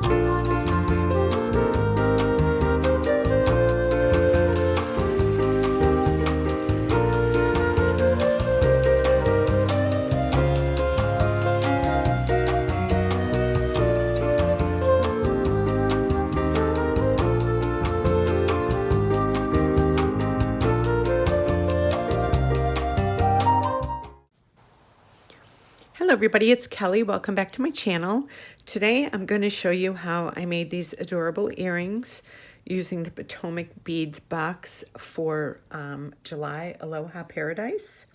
Hello everybody, it's Kelly. Welcome back to my channel. Today I'm going to show you how I made these adorable earrings using the Potomac beads box for July Aloha Paradise.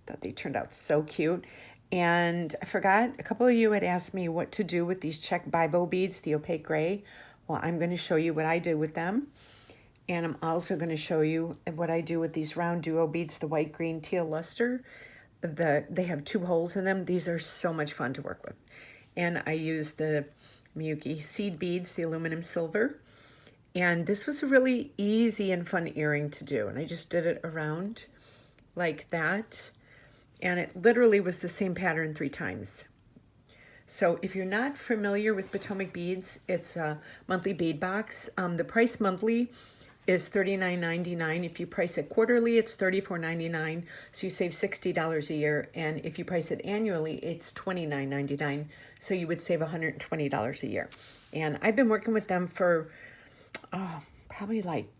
Thought they turned out so cute. And I forgot, a couple of you had asked me what to do with these Czech Bibo beads, the opaque gray. Well, I'm going to show you what I did with them. And I'm also going to show you what I do with these round duo beads, the white, green, teal luster. They have 2 holes in them. These are so much fun to work with. And I use the Miyuki seed beads, the aluminum silver. And this was a really easy and fun earring to do. And I just did it around like that. And it literally was the same pattern 3 times. So if you're not familiar with Potomac beads, it's a monthly bead box. The price monthly is $39.99. If you price it quarterly, it's $34.99. So you save $60 a year. And if you price it annually, it's $29.99. So you would save $120 a year. And I've been working with them for probably like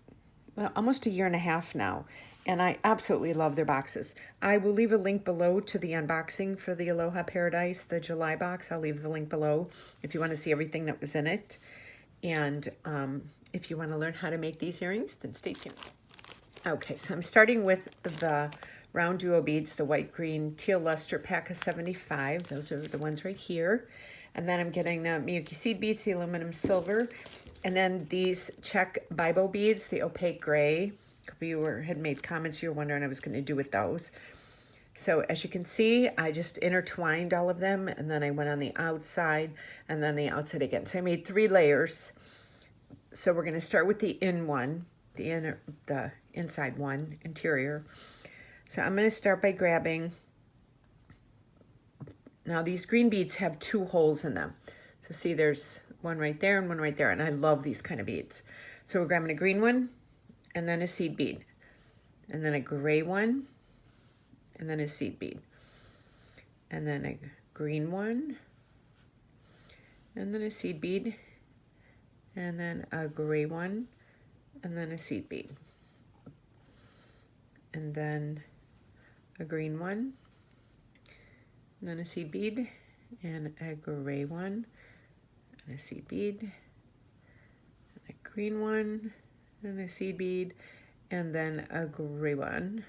almost a year and a half now. And I absolutely love their boxes. I will leave a link below to the unboxing for the Aloha Paradise, the July box. I'll leave the link below if you want to see everything that was in it. And if you want to learn how to make these earrings, then stay tuned. Okay, so I'm starting with the round duo beads, the white, green, teal luster pack of 75. Those are the ones right here. And then I'm getting the Miyuki seed beads, the aluminum silver. And then these Czech Bibo beads, the opaque gray. A couple of you had made comments you were wondering what I was going to do with those. So as you can see, I just intertwined all of them, and then I went on the outside and then the outside again. So I made 3 layers. So we're going to start with the the inside one, interior. So I'm going to start by grabbing, now these green beads have 2 holes in them. So see, there's one right there and one right there, and I love these kind of beads. So we're grabbing a green one, and then a seed bead, and then a gray one, and then a seed bead, and then a green one, and then a seed bead, and then a gray one, and then a seed bead, and then a green one, and then a seed bead, and a gray one, and a seed bead, and a green one, and a seed bead, and then a gray one,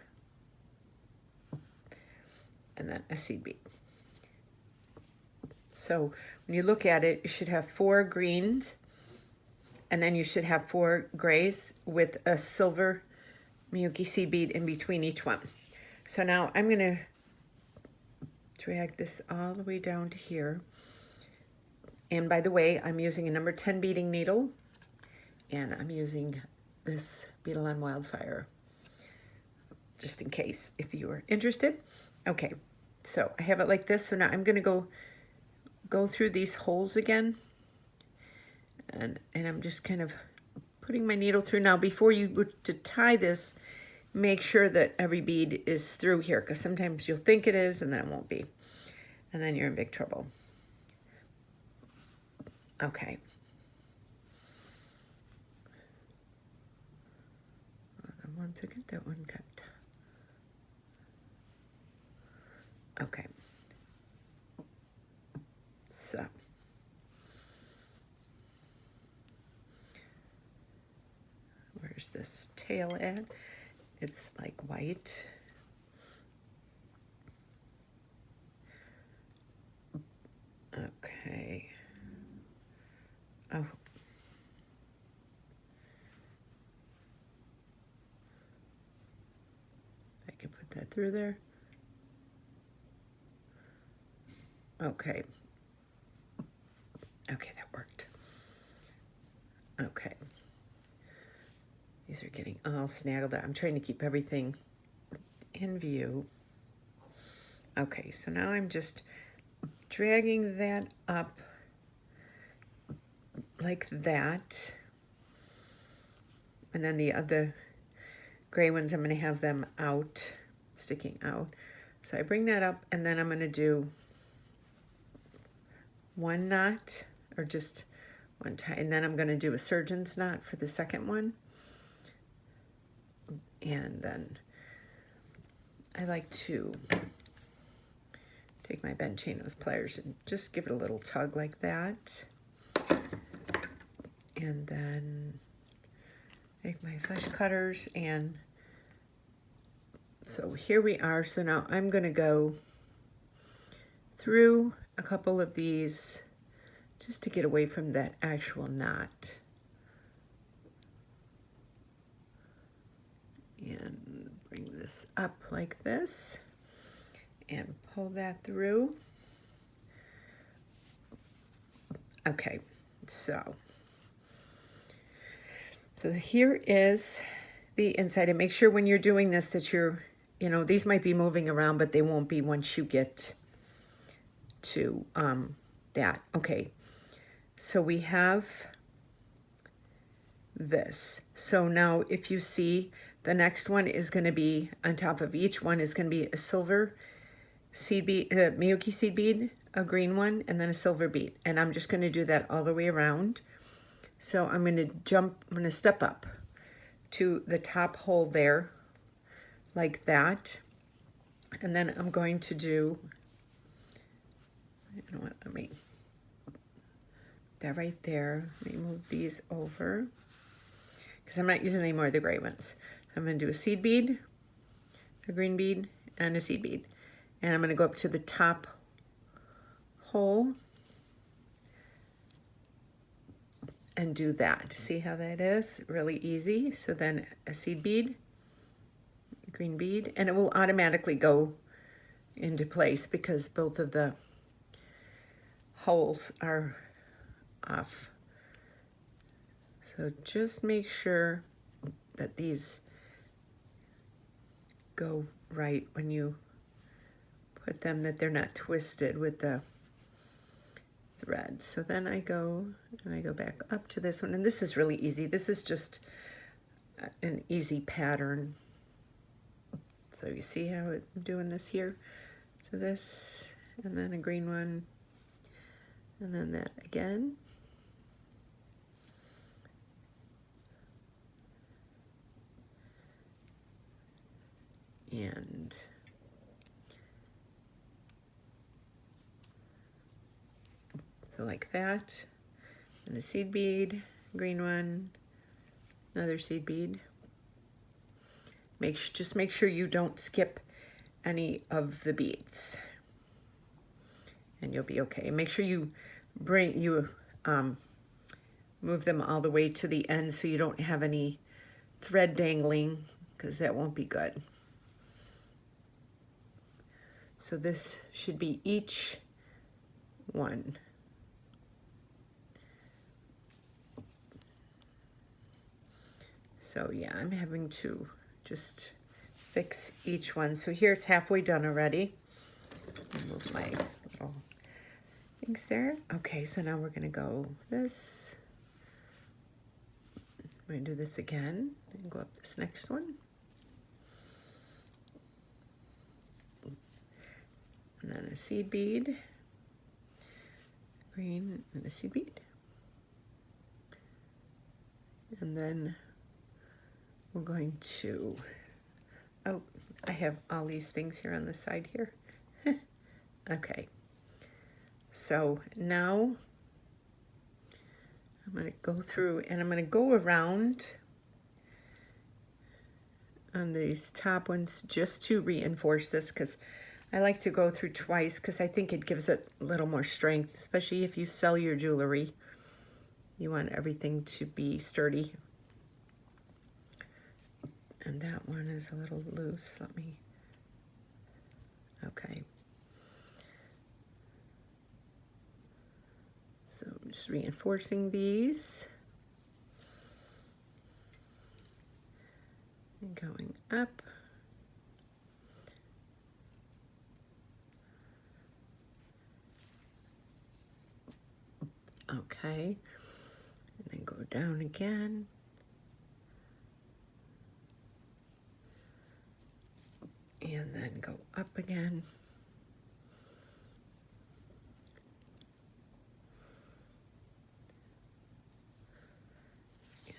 and then a seed bead. So when you look at it, you should have 4 greens, and then you should have 4 grays with a silver Miyuki seed bead in between each one. So now I'm going to drag this all the way down to here. And by the way, I'm using a number 10 beading needle, and I'm using this Beadle on Wildfire, just in case if you are interested. Okay, so I have it like this. So now I'm going to go through these holes again. And I'm just kind of putting my needle through. Now, before you were to tie this, make sure that every bead is through here, because sometimes you'll think it is and then it won't be. And then you're in big trouble. Okay. One second, that one got. Okay. So. Where's this tail at? It's like white. Okay. Oh. I can put that through there. Okay. Okay, that worked. Okay. These are getting all snaggled up. I'm trying to keep everything in view. Okay, so now I'm just dragging that up like that. And then the other gray ones, I'm going to have them out, sticking out. So I bring that up, and then I'm going to do one knot, or just one tie, and then I'm going to do a surgeon's knot for the second one. And then I like to take my bent chain nose pliers and just give it a little tug like that. And then take my flesh cutters, and so here we are. So now I'm going to go through a couple of these just to get away from that actual knot. And bring this up like this and pull that through. Okay, so here is the inside. And make sure when you're doing this that you're, these might be moving around, but they won't be once you get to that. Okay, so we have this. So now if you see, the next one is going to be, on top of each one is going to be a silver seed bead, Miyuki seed bead, a green one, and then a silver bead. And I'm just going to do that all the way around. So I'm going to step up to the top hole there, like that. And then I'm going to do, let me, that right there. Let me move these over, because I'm not using any more of the gray ones. So I'm going to do a seed bead, a green bead, and a seed bead. And I'm going to go up to the top hole and do that. See how that is? Really easy. So then a seed bead, a green bead, and it will automatically go into place because both of the holes are off. So just make sure that these go right when you put them, that they're not twisted with the thread. So then I go back up to this one, and this is really easy. This is just an easy pattern. So you see how I'm doing this here? So this, and then a green one, and then that again. And so like that, and a seed bead, green one, another seed bead. Just make sure you don't skip any of the beads, and you'll be okay. Make sure you move them all the way to the end so you don't have any thread dangling, because that won't be good. So this should be each one. So yeah, I'm having to just fix each one. So here it's halfway done already. Move my little things there. Okay, so now we're gonna go this. We're gonna do this again and go up this next one. And then a seed bead, green, and a seed bead. And then we're going to, oh, I have all these things here on the side here. Okay, so now I'm going to go through and I'm going to go around on these top ones just to reinforce this, because I like to go through twice because I think it gives it a little more strength, especially if you sell your jewelry. You want everything to be sturdy. And that one is a little loose. Let me, okay. So I'm just reinforcing these. And going up. Okay, down again. And then go up again.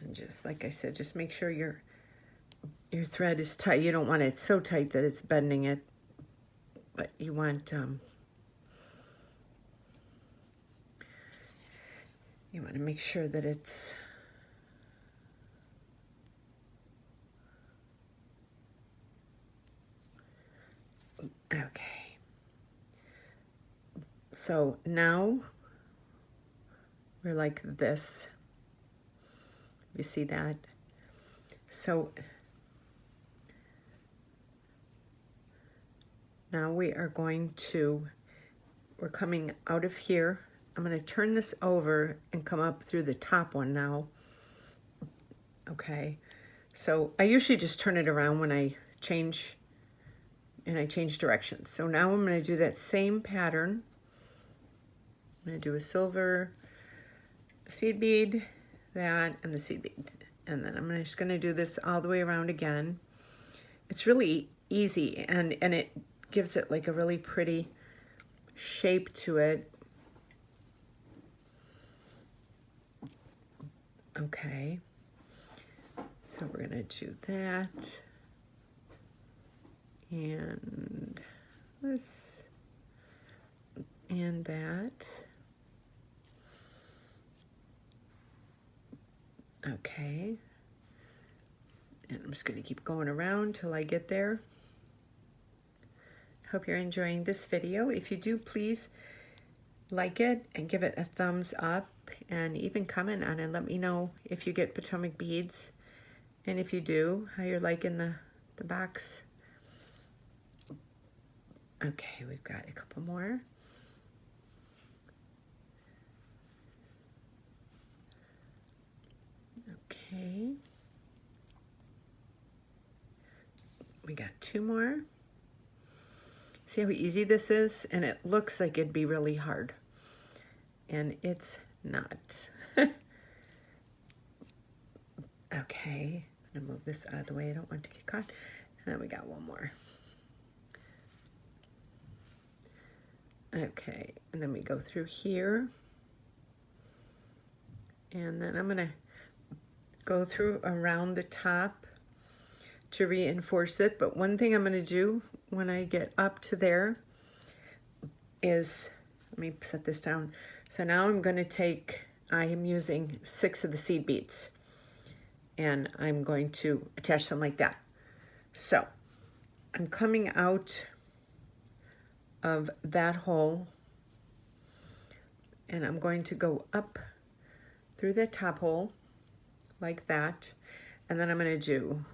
And just like I said, just make sure your thread is tight. You don't want it so tight that it's bending it, but you want to make sure that it's okay. So now we're like this. You see that? So now we're coming out of here. I'm going to turn this over and come up through the top one now. Okay. So I usually just turn it around when I change directions. So now I'm going to do that same pattern. I'm going to do a silver seed bead, that, and the seed bead. And then I'm just going to do this all the way around again. It's really easy, and it gives it like a really pretty shape to it. Okay. So we're going to do that. And this. And that. Okay. And I'm just going to keep going around till I get there. Hope you're enjoying this video. If you do, please like it and give it a thumbs up, and even comment on it. Let me know if you get Potomac beads, and if you do, how you're liking the box. Okay, we've got a couple more. Okay. We got two more. See how easy this is? And it looks like it'd be really hard. And it's not. Okay, I'm gonna move this out of the way. I don't want to get caught. And then we got one more. Okay, and then we go through here. And then I'm gonna go through around the top to reinforce it. But one thing I'm gonna do when I get up to there is, let me set this down. So now I'm gonna take, I am using 6 of the seed beads, and I'm going to attach them like that. So I'm coming out of that hole, and I'm going to go up through the top hole like that, and then I'm going to do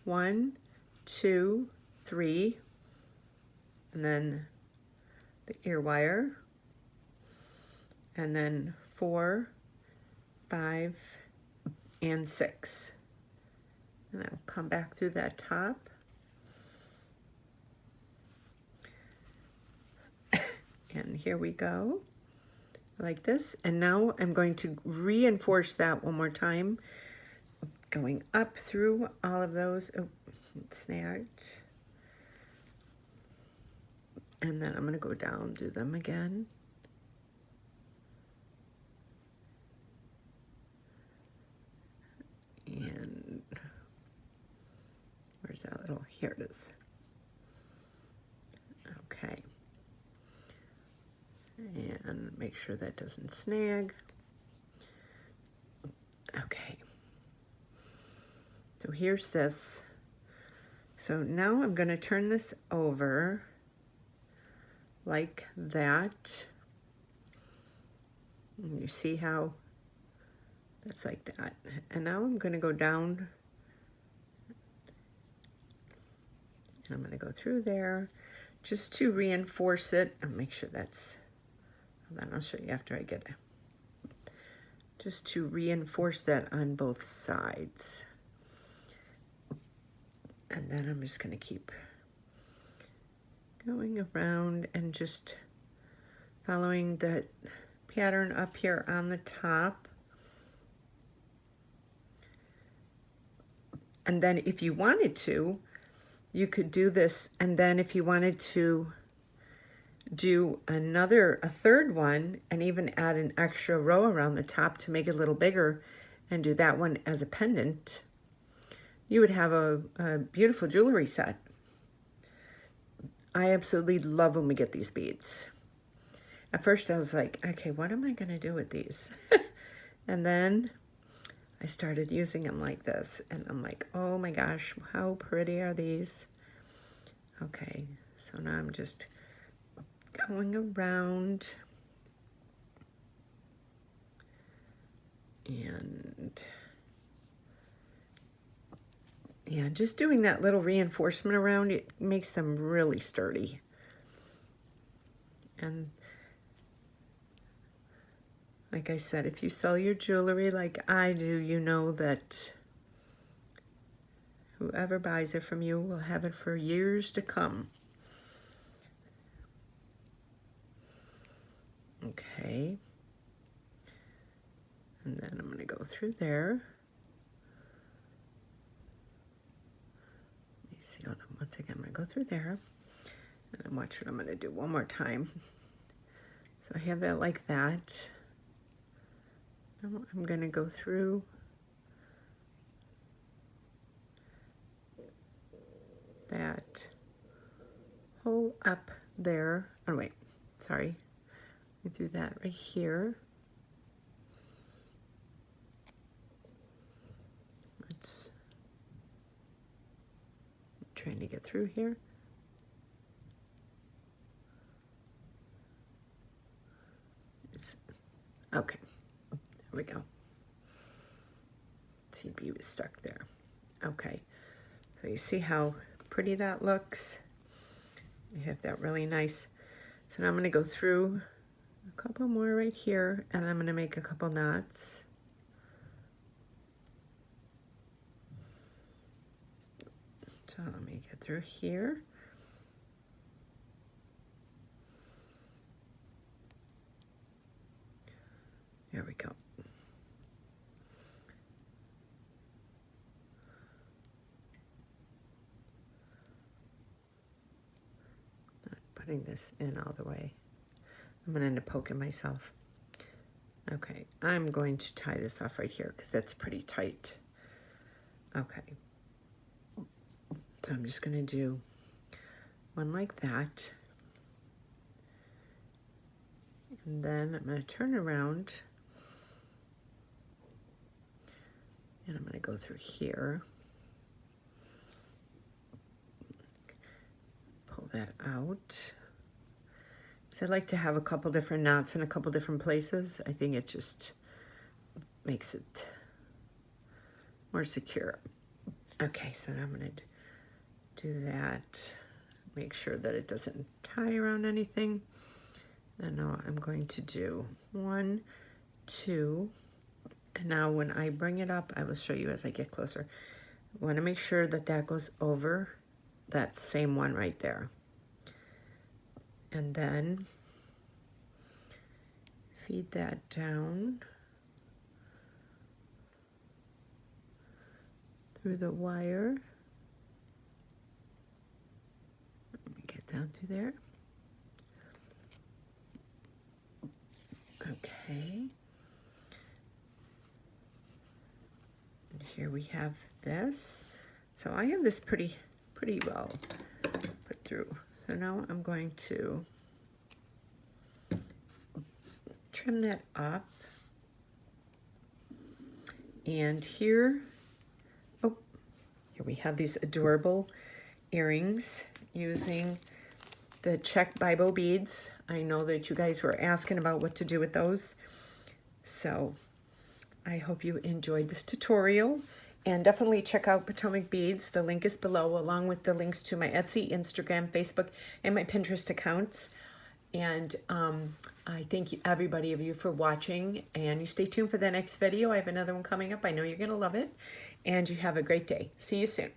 1, 2, 3, and then the ear wire, and then 4, 5, and 6. And I'll come back through that top. And here we go, like this. And now I'm going to reinforce that one more time, going up through all of those. Oh, it's snagged. And then I'm going to go down through them again. And where's that little, here it is. Okay. And make sure that doesn't snag. Okay. So here's this. So now I'm going to turn this over like that. And you see how that's like that. And now I'm going to go down. And I'm going to go through there just to reinforce it and make sure that's, then I'll show you after I get it. Just to reinforce that on both sides. And then I'm just going to keep going around and just following that pattern up here on the top. And then if you wanted to, you could do this, and then if you wanted to do a third one and even add an extra row around the top to make it a little bigger and do that one as a pendant, you would have a beautiful jewelry set. I absolutely love when we get these beads. At first I was like, okay, what am I going to do with these? And then I started using them like this, and I'm like, oh my gosh, how pretty are these? Okay, so now I'm just going around and yeah, just doing that little reinforcement around it makes them really sturdy. And like I said, if you sell your jewelry like I do, you know that whoever buys it from you will have it for years to come. Okay. And then I'm going to go through there. Let me see, hold on, once again, I'm going to go through there. And then watch what I'm going to do one more time. So I have that like that. Now I'm going to go through that hole up there. Oh wait, sorry. We do that right here. Let's I'm trying to get through here. Okay, there we go. TB was stuck there. Okay, so you see how pretty that looks? You have that really nice. So now I'm going to go through a couple more right here, and I'm going to make a couple knots. So let me get through here. There we go. Not putting this in all the way. I'm going to end up poking myself. Okay, I'm going to tie this off right here because that's pretty tight. Okay. So I'm just going to do one like that. And then I'm going to turn around. And I'm going to go through here. Pull that out. So I like to have a couple different knots in a couple different places. I think it just makes it more secure. Okay, so now I'm going to do that. Make sure that it doesn't tie around anything. And now I'm going to do 1, 2, and now when I bring it up, I will show you as I get closer. I want to make sure that that goes over that same one right there. And then feed that down through the wire. Let me get down through there. Okay. And here we have this. So I have this pretty well put through. So now I'm going to trim that up. And here we have these adorable earrings using the Czech Bible beads. I know that you guys were asking about what to do with those. So I hope you enjoyed this tutorial. And definitely check out Potomac Beads. The link is below, along with the links to my Etsy, Instagram, Facebook, and my Pinterest accounts. And I thank you, everybody of you, for watching. And you stay tuned for the next video. I have another one coming up. I know you're going to love it. And you have a great day. See you soon.